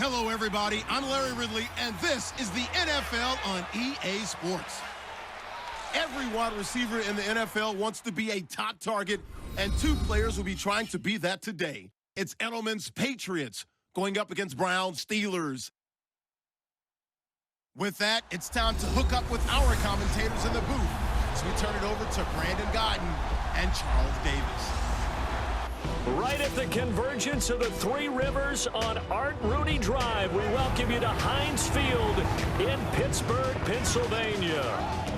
Hello, everybody. I'm Larry Ridley, and this is the NFL on EA Sports. Every wide receiver in the NFL wants to be a top target, and two players will be trying to be that today. It's Edelman's Patriots going up against Brown's Steelers. With that, it's time to hook up with our commentators in the booth. So we turn it over to Brandon Godden and Charles Davis. Right at the convergence of the Three Rivers on Art Rooney Drive, we welcome you to Heinz Field in Pittsburgh, Pennsylvania.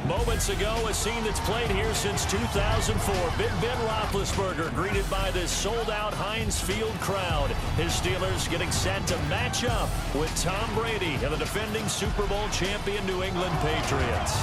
Moments ago, a scene that's played here since 2004. Big Ben Roethlisberger greeted by this sold-out Heinz Field crowd. His Steelers getting set to match up with Tom Brady and the defending Super Bowl champion New England Patriots.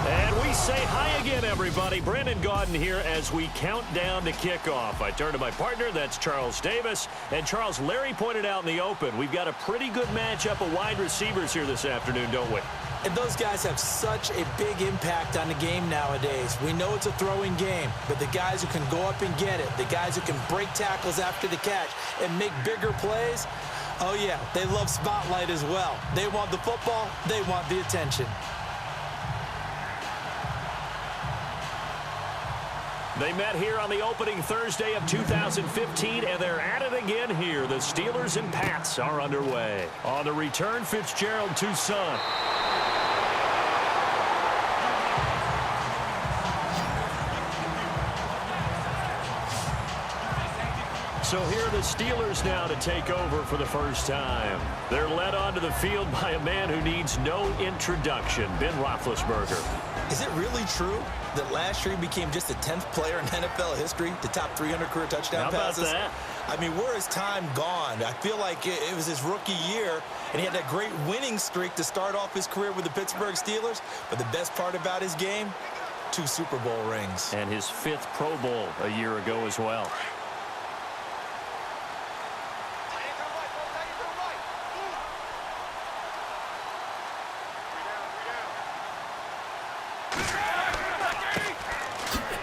And we say hi again, everybody. Brandon Gaudin here as we count down to kickoff. I turn to my partner, that's Charles Davis. And Charles, Larry pointed out in the open, we've got a pretty good matchup of wide receivers here this afternoon, don't we? And those guys have such a big impact on the game nowadays. We know it's a throwing game, but the guys who can go up and get it, the guys who can break tackles after the catch and make bigger plays, oh yeah, they love spotlight as well. They want the football, they want the attention. They met here on the opening Thursday of 2015, and they're at it again here. The Steelers and Pats are underway. On the return, Fitzgerald to Son. So here are the Steelers now to take over for the first time. They're led onto the field by a man who needs no introduction, Ben Roethlisberger. Is it really true that last year he became just the 10th player in NFL history to top 300 career touchdown passes? How about that? I mean, where is time gone? I feel like it was his rookie year, and he had that great winning streak to start off his career with the Pittsburgh Steelers. But the best part about his game, 2 Super Bowl rings. And his 5th Pro Bowl a year ago as well.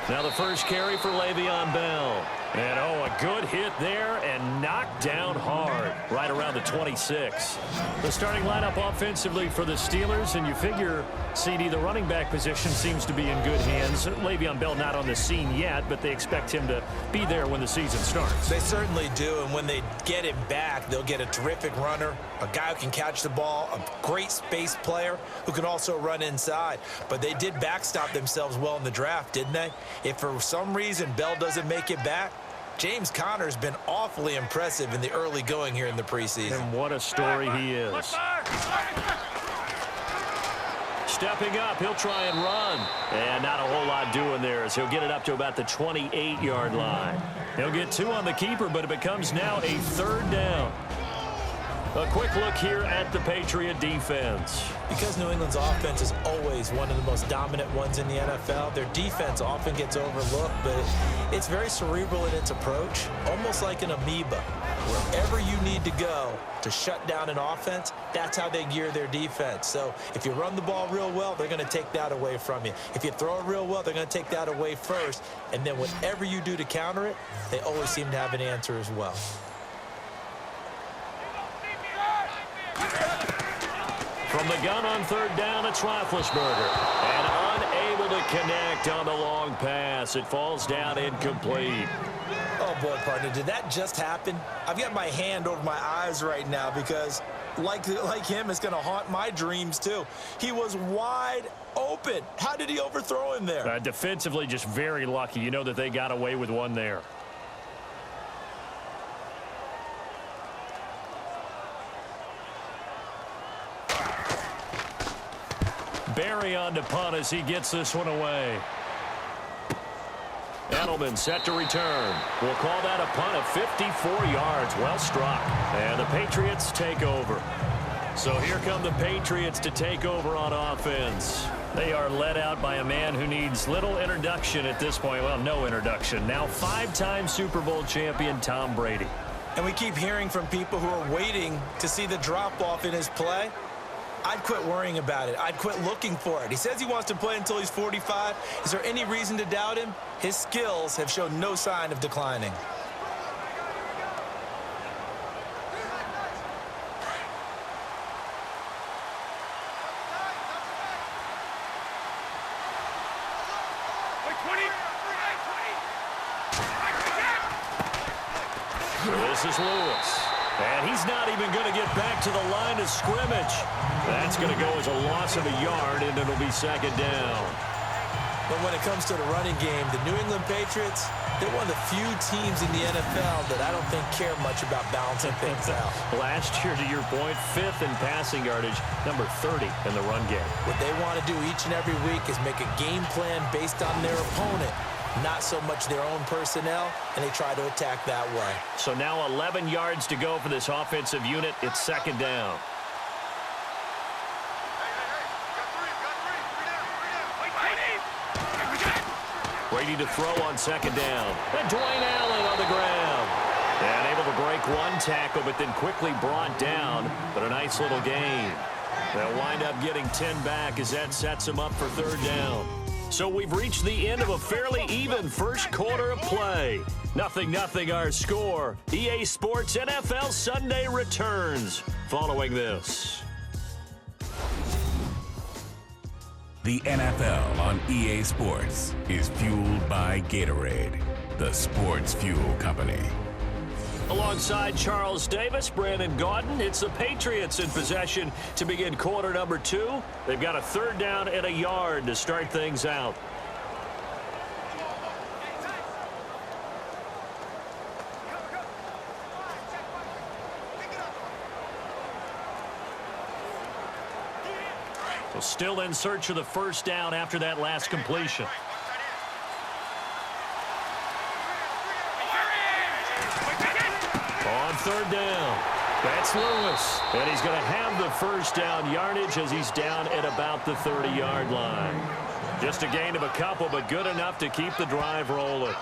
Now the first carry for Le'Veon Bell. And, oh, a good hit there and knocked down hard right around the 26. The starting lineup offensively for the Steelers, and you figure, CD, the running back position seems to be in good hands. Le'Veon Bell not on the scene yet, but they expect him to be there when the season starts. They certainly do, and when they get him back, they'll get a terrific runner, a guy who can catch the ball, a great space player who can also run inside. But they did backstop themselves well in the draft, didn't they? If for some reason Bell doesn't make it back, James Conner's been awfully impressive in the early going here in the preseason. And what a story he is. Stepping up, he'll try and run. And not a whole lot doing there as he'll get it up to about the 28-yard line. He'll get 2 on the keeper, but it becomes now a 3rd down. A quick look here at the Patriot defense. Because New England's offense is always one of the most dominant ones in the NFL, their defense often gets overlooked, but it's very cerebral in its approach, almost like an amoeba. Wherever you need to go to shut down an offense, that's how they gear their defense. So if you run the ball real well, they're going to take that away from you. If you throw it real well, they're going to take that away first. And then whatever you do to counter it, they always seem to have an answer as well. From the gun on 3rd down, it's Roethlisberger. And unable to connect on the long pass. It falls down incomplete. Oh, boy, partner, did that just happen? I've got my hand over my eyes right now because, like him, it's going to haunt my dreams, too. He was wide open. How did he overthrow him there? Defensively, just very lucky. You know that they got away with one there. Barry on to punt as he gets this one away. Edelman set to return. We'll call that a punt of 54 yards. Well struck. And the Patriots take over. So here come the Patriots to take over on offense. They are led out by a man who needs little introduction at this point. Well, no introduction. Now 5-time Super Bowl champion Tom Brady. And we keep hearing from people who are waiting to see the drop-off in his play. I'd quit worrying about it. I'd quit looking for it. He says he wants to play until he's 45. Is there any reason to doubt him? His skills have shown no sign of declining. So this is Lewis. And he's not even going to get back to the line of scrimmage. That's going to go as a loss of a yard, and it'll be second down. But when it comes to the running game, the New England Patriots, they're one of the few teams in the NFL that I don't think care much about balancing things out. Last year, to your point, 5th in passing yardage, number 30 in the run game. What they want to do each and every week is make a game plan based on their opponent, not so much their own personnel, and they try to attack that way. So now 11 yards to go for this offensive unit. It's second down. Brady to throw on second down. And Dwayne Allen on the ground. And able to break one tackle, but then quickly brought down. But a nice little gain. They'll wind up getting 10 back as that sets him up for third down. So we've reached the end of a fairly even first quarter of play. 0-0 our score. EA Sports NFL Sunday returns following this. The NFL on EA Sports is fueled by Gatorade, the sports fuel company. Alongside Charles Davis, Brandon Gaudin, it's the Patriots in possession to begin quarter number 2. They've got a third down and a yard to start things out. So still in search of the first down after that last completion. On third down, that's Lewis. And he's going to have the first down yardage as he's down at about the 30-yard line. Just a gain of a couple, but good enough to keep the drive rolling.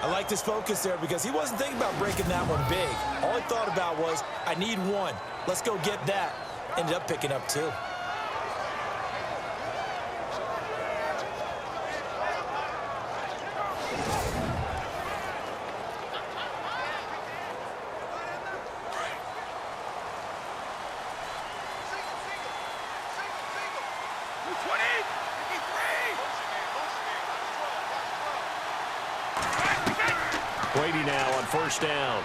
I like his focus there because he wasn't thinking about breaking that one big. All he thought about was, I need one. Let's go get that. Ended up picking up 2. Brady now on first down.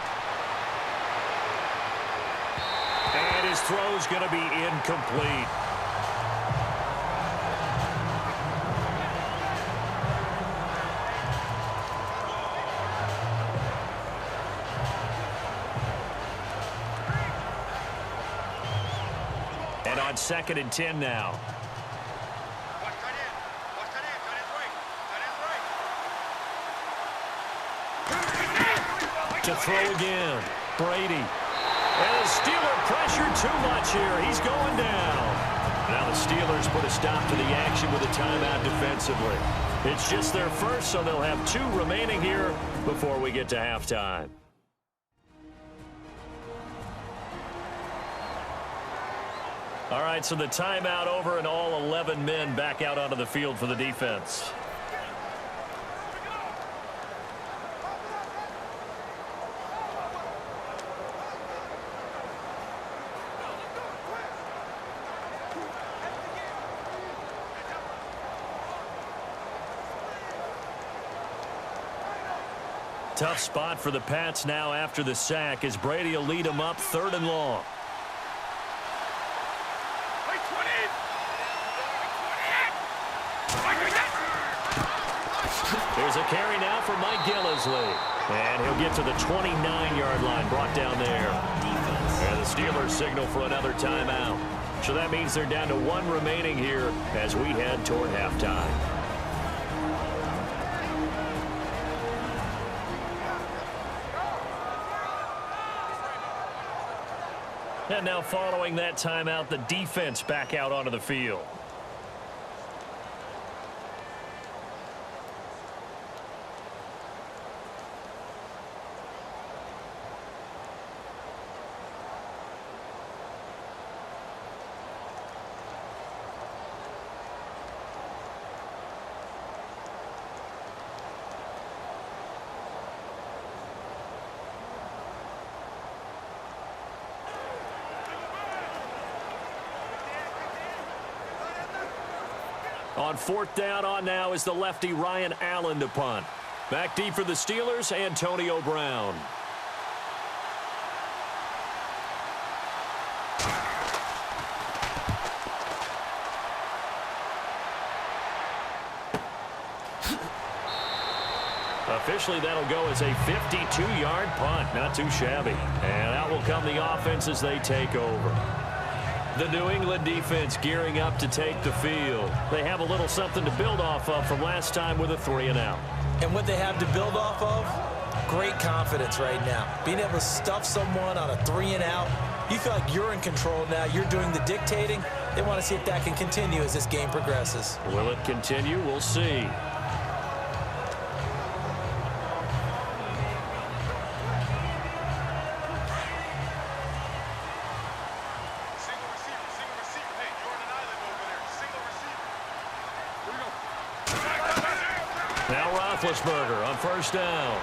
And his throw's going to be incomplete. And on 2nd and 10 now. To throw again, Brady. And the Steelers pressure too much here. He's going down. Now the Steelers put a stop to the action with a timeout defensively. It's just their first, so they'll have 2 remaining here before we get to halftime. All right, so the timeout over and all 11 men back out onto the field for the defense. Tough spot for the Pats now after the sack as Brady will lead them up 3rd and long. There's a carry now for Mike Gillislee. And he'll get to the 29-yard line, brought down there. And the Steelers signal for another timeout. So that means they're down to 1 remaining here as we head toward halftime. And now following that timeout, the defense back out onto the field. On 4th down on now is the lefty Ryan Allen to punt. Back deep for the Steelers, Antonio Brown. Officially, that'll go as a 52-yard punt. Not too shabby. And out will come the offense as they take over. The New England defense gearing up to take the field. They have a little something to build off of from last time with a 3-and-out. And what they have to build off of? Great confidence right now. Being able to stuff someone on a 3-and-out, you feel like you're in control now. You're doing the dictating. They want to see if that can continue as this game progresses. Will it continue? We'll see. Now Roethlisberger on first down.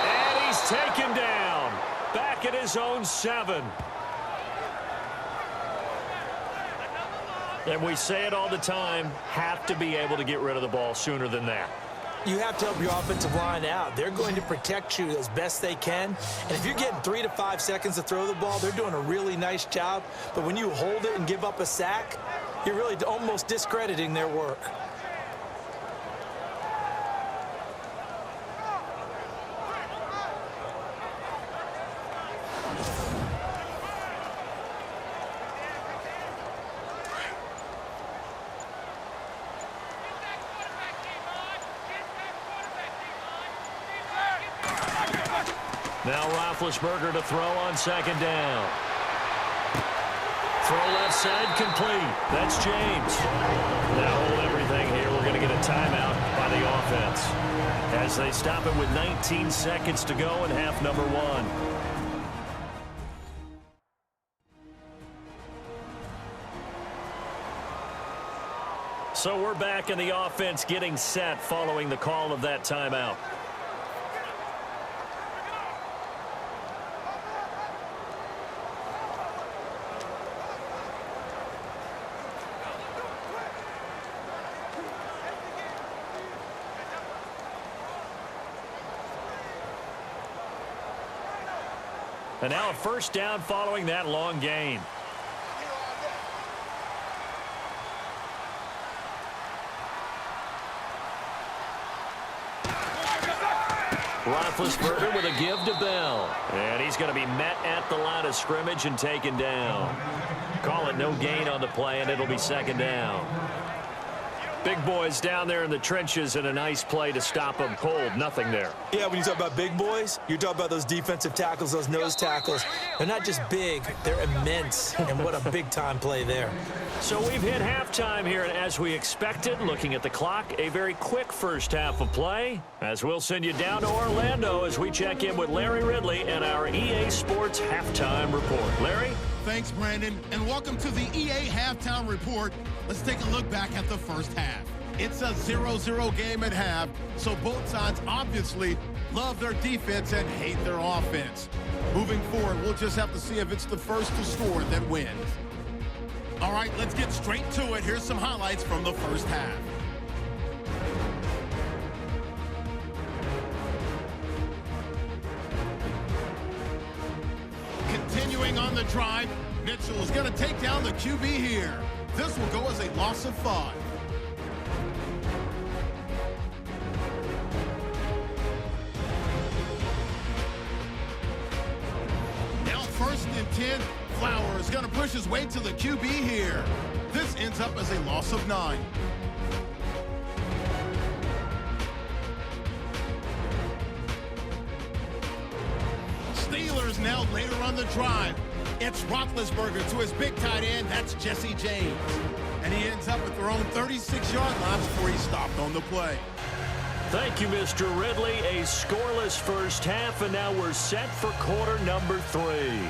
And he's taken down. Back at his own 7. And we say it all the time, have to be able to get rid of the ball sooner than that. You have to help your offensive line out. They're going to protect you as best they can. And if you're getting 3 to 5 seconds to throw the ball, they're doing a really nice job. But when you hold it and give up a sack, you're really almost discrediting their work. Now Roethlisberger to throw on second down. Throw left side complete. That's James. Now hold everything here. We're going to get a timeout by the offense as they stop it with 19 seconds to go in half number 1. So we're back in the offense getting set following the call of that timeout. And now a first down following that long gain. Roethlisberger with a give to Bell. And he's going to be met at the line of scrimmage and taken down. Call it no gain on the play, and it'll be second down. Big boys down there in the trenches, and a nice play to stop them cold. Nothing there. Yeah, when you talk about big boys, you're talking about those defensive tackles, those nose tackles. They're not just big, they're immense, and what a big-time play there. So we've hit halftime here, and as we expected, looking at the clock, a very quick first half of play, as we'll send you down to Orlando as we check in with Larry Ridley and our EA Sports Halftime Report. Larry? Thanks, Brandon, and welcome to the EA Halftime Report. Let's take a look back at the first half. It's a 0-0 game at half, so both sides obviously love their defense and hate their offense. Moving forward, we'll just have to see if it's the first to score that wins. All right, let's get straight to it. Here's some highlights from the first half. Continuing on the drive, Mitchell is going to take down the QB here. This will go as a loss of 5. Now 1st and 10, Flower is going to push his way to the QB here. This ends up as a loss of 9. Steelers now later on the drive. It's Roethlisberger to his big tight end. That's Jesse James. And he ends up at their own 36-yard line before he stopped on the play. Thank you, Mr. Ridley. A scoreless first half, and now we're set for quarter number 3.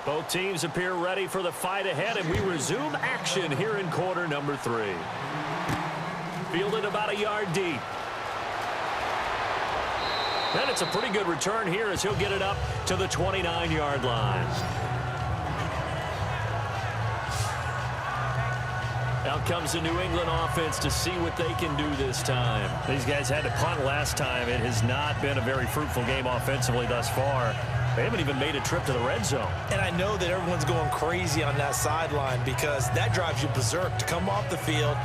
Both teams appear ready for the fight ahead, and we resume action here in quarter number 3. fielded about a yard deep. And it's a pretty good return here as he'll get it up to the 29-yard line. Out comes the New England offense to see what they can do this time. These guys had to punt last time. It has not been a very fruitful game offensively thus far. They haven't even made a trip to the red zone. And I know that everyone's going crazy on that sideline because that drives you berserk to come off the field,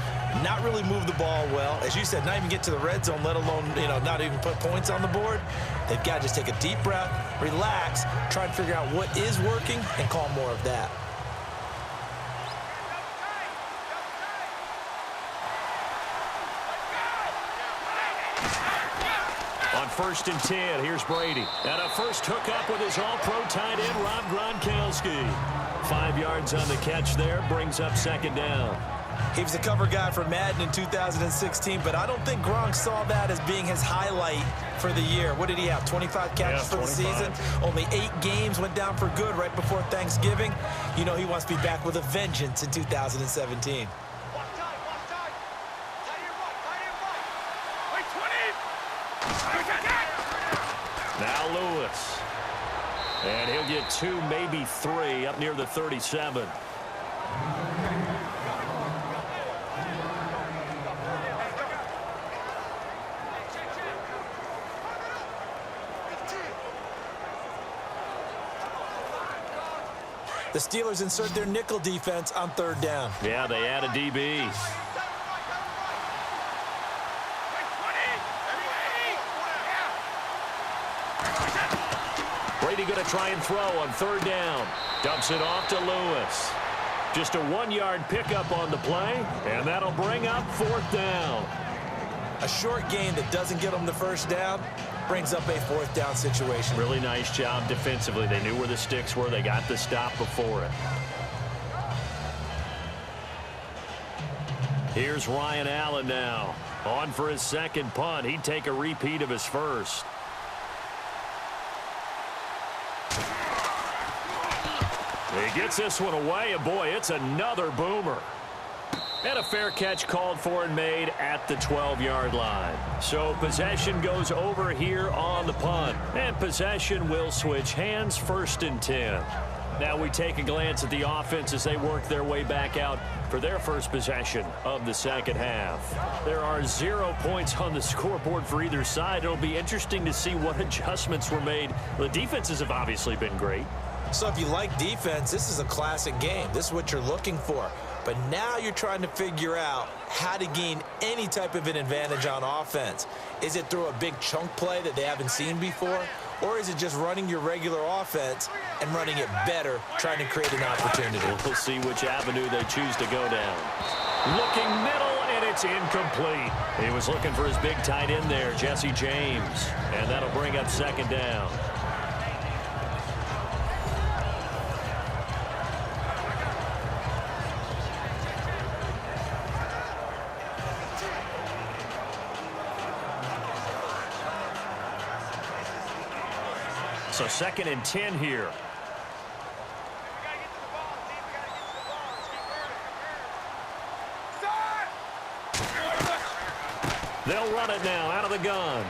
not really move the ball well. As you said, not even get to the red zone, let alone, not even put points on the board. They've got to just take a deep breath, relax, try and figure out what is working, and call more of that. On 1st and 10, here's Brady. And a first hookup with his all-pro tight end, Rob Gronkowski. 5 yards on the catch there, brings up 2nd down. He was the cover guy for Madden in 2016, but I don't think Gronk saw that as being his highlight for the year. What did he have, 25 catches for the season? Only 8 games went down for good right before Thanksgiving. He wants to be back with a vengeance in 2017. Now Lewis. And he'll get 2, maybe 3 up near the 37. The Steelers insert their nickel defense on 3rd down. Yeah, they add a DB. Brady going to try and throw on 3rd down. Dumps it off to Lewis. Just a 1-yard pickup on the play, and that'll bring up 4th down. A short gain that doesn't get them the 1st down brings up a 4th down situation. Really nice job defensively. They knew where the sticks were. They got the stop before it. Here's Ryan Allen now. On for his 2nd punt. He'd take a repeat of his 1st. He gets this one away, and boy, it's another boomer. And a fair catch called for and made at the 12-yard line. So possession goes over here on the punt. And possession will switch hands, 1st and 10. Now we take a glance at the offense as they work their way back out for their first possession of the 2nd half. There are 0 points on the scoreboard for either side. It'll be interesting to see what adjustments were made. The defenses have obviously been great. So if you like defense, this is a classic game. This is what you're looking for. But now you're trying to figure out how to gain any type of an advantage on offense. Is it through a big chunk play that they haven't seen before? Or is it just running your regular offense and running it better, trying to create an opportunity? We'll see which avenue they choose to go down. Looking middle, and it's incomplete. He was looking for his big tight end there, Jesse James. And that'll bring up 2nd down. So 2nd and 10 here. They'll run it now out of the gun.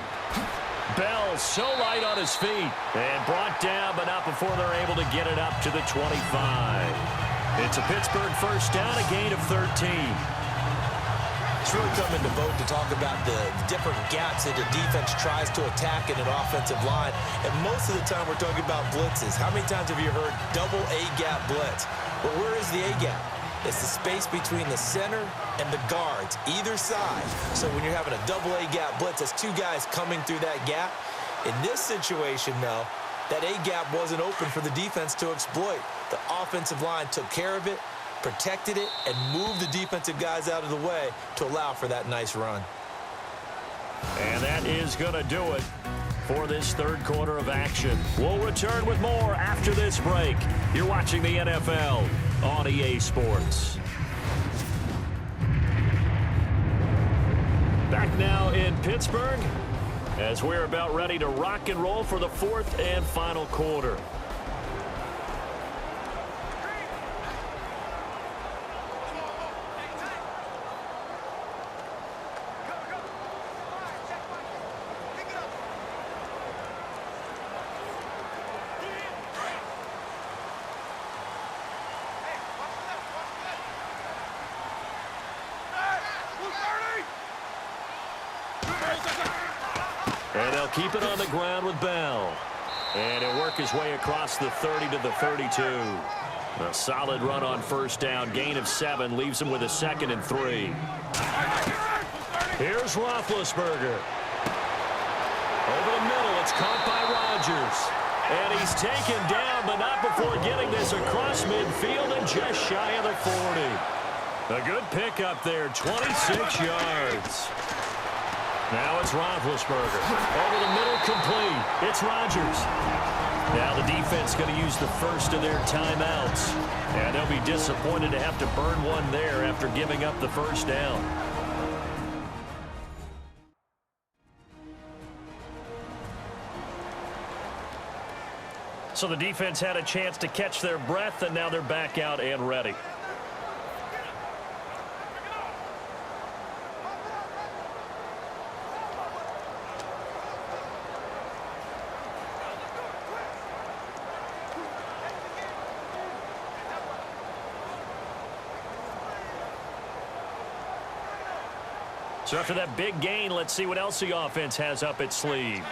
Bell so light on his feet and brought down, but not before they're able to get it up to the 25. It's a Pittsburgh 1st down, a gain of 13. It's really come into vogue to talk about the different gaps that the defense tries to attack in an offensive line. And most of the time we're talking about blitzes. How many times have you heard double A-gap blitz? Well, where is the A-gap? It's the space between the center and the guards, either side. So when you're having a double A-gap blitz, that's 2 guys coming through that gap. In this situation, though, that A-gap wasn't open for the defense to exploit. The offensive line took care of it, protected it, and moved the defensive guys out of the way to allow for that nice run. And that is going to do it for this 3rd quarter of action. We'll return with more after this break. You're watching the NFL on EA Sports. Back now in Pittsburgh as we're about ready to rock and roll for the 4th and final quarter. And they'll keep it on the ground with Bell. And he'll work his way across the 30 to the 32. A solid run on first down. Gain of 7 leaves him with a 2nd and 3. Here's Roethlisberger. Over the middle, it's caught by Rodgers. And he's taken down, but not before getting this across midfield and just shy of the 40. A good pickup there, 26 yards. Now it's Roethlisberger. Over the middle, complete. It's Rodgers. Now the defense going to use the first of their timeouts. And they'll be disappointed to have to burn one there after giving up the first down. So the defense had a chance to catch their breath, and now they're back out and ready. So after that big gain, let's see what else the offense has up its sleeve.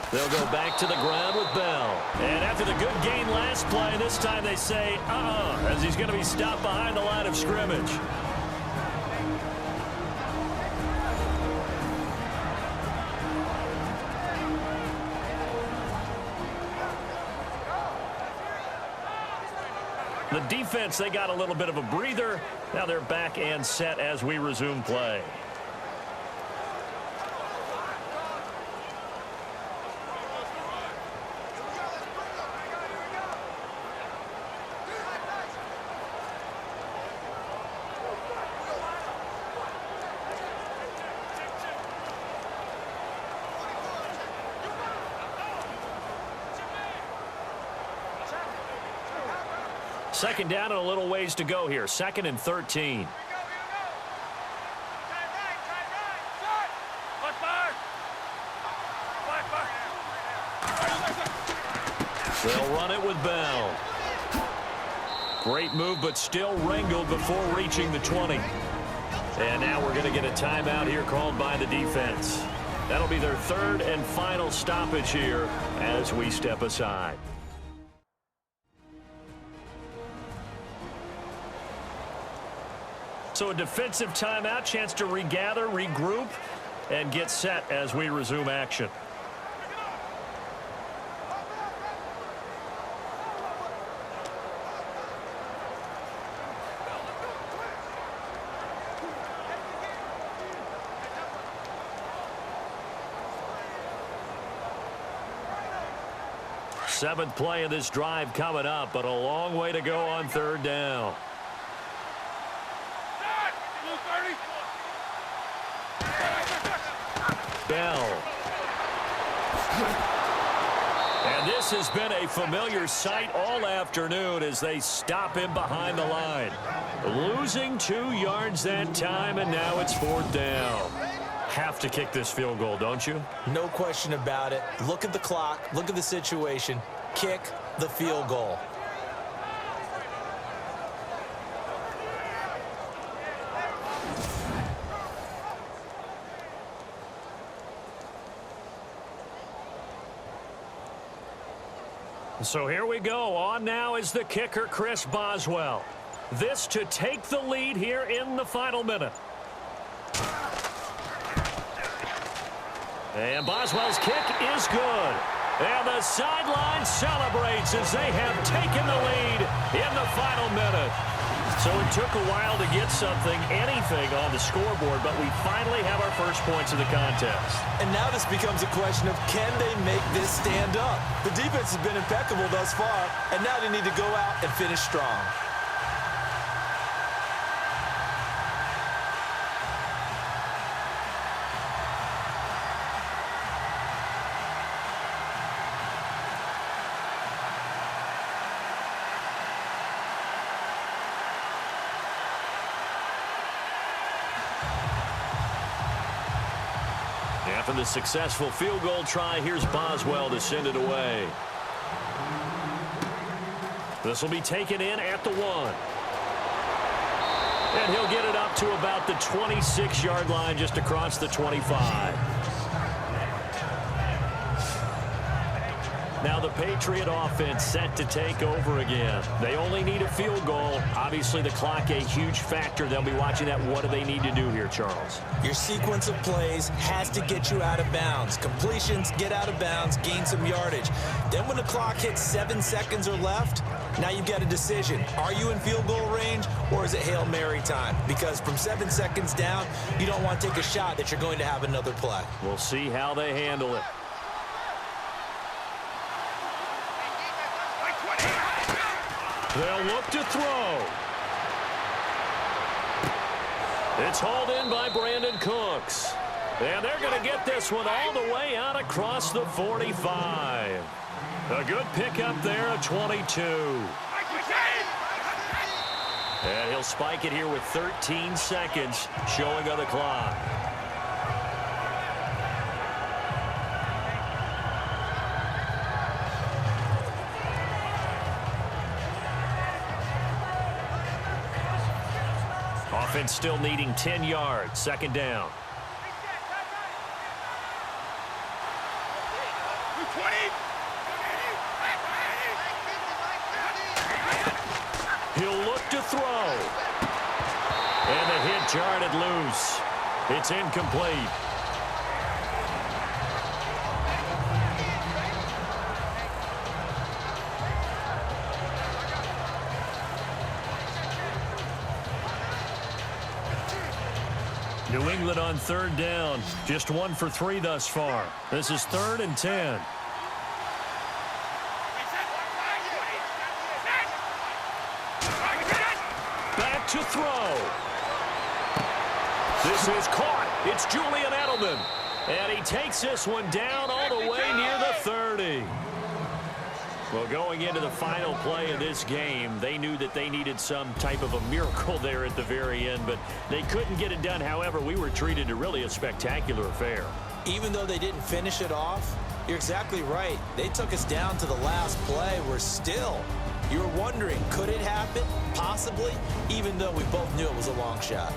They'll go back to the ground with Bell. And after the good gain last play, this time they say, as he's going to be stopped behind the line of scrimmage. The defense, they got a little bit of a breather. Now they're back and set as we resume play. Second down and a little ways to go here. 2nd and 13. They'll run it with Bell. Great move, but still wrangled before reaching the 20. And now we're going to get a timeout here called by the defense. That'll be their 3rd and final stoppage here as we step aside. So a defensive timeout, chance to regather, regroup, and get set as we resume action. Seventh play of this drive coming up, but a long way to go on 3rd down. Bell. And this has been a familiar sight all afternoon as they stop him behind the line. Losing 2 yards that time, and now it's 4th down. Have to kick this field goal, don't you? No question about it. Look at the clock. Look at the situation. Kick the field goal. So here we go. On now is the kicker, Chris Boswell. This to take the lead here in the final minute. And Boswell's kick is good. And the sideline celebrates as they have taken the lead in the final minute. So it took a while to get anything on the scoreboard, but we finally have our first points of the contest. And now this becomes a question of, can they make this stand up? The defense has been impeccable thus far, and now they need to go out and finish strong. After the successful field goal try, here's Boswell to send it away. This will be taken in at the 1. And he'll get it up to about the 26-yard line, just across the 25. Now the Patriot offense set to take over again. They only need a field goal. Obviously, the clock a huge factor. They'll be watching that. What do they need to do here, Charles? Your sequence of plays has to get you out of bounds. Completions, get out of bounds, gain some yardage. Then when the clock hits 7 seconds or left, now you've got a decision. Are you in field goal range, or is it Hail Mary time? Because from 7 seconds down, you don't want to take a shot that you're going to have another play. We'll see how they handle it. They'll look to throw. It's hauled in by Brandon Cooks. And they're going to get this one all the way out across the 45. A good pickup there at 22. And he'll spike it here with 13 seconds showing on the clock. Offense still needing 10 yards. Second down. He'll look to throw. And the hit jarred it loose. It's incomplete. New England on third down. Just 1 for 3 thus far. This is 3rd and 10. Back to throw. This is caught. It's Julian Edelman. And he takes this one down all the way near the 30. Well, going into the final play of this game, they knew that they needed some type of a miracle there at the very end, but they couldn't get it done. However, we were treated to really a spectacular affair. Even though they didn't finish it off, you're exactly right. They took us down to the last play. We're still, you were wondering, could it happen? Possibly, even though we both knew it was a long shot.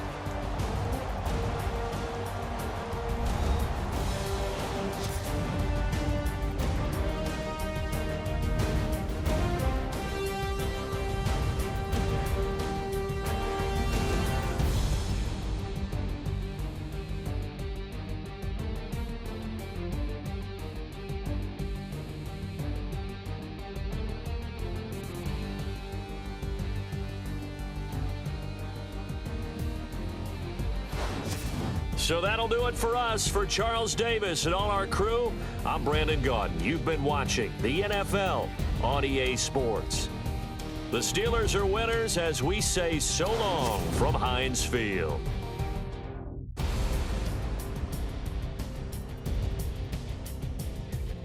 So that'll do it for us. For Charles Davis and all our crew, I'm Brandon Gaudin. You've been watching the NFL on EA Sports. The Steelers are winners as we say so long from Heinz Field.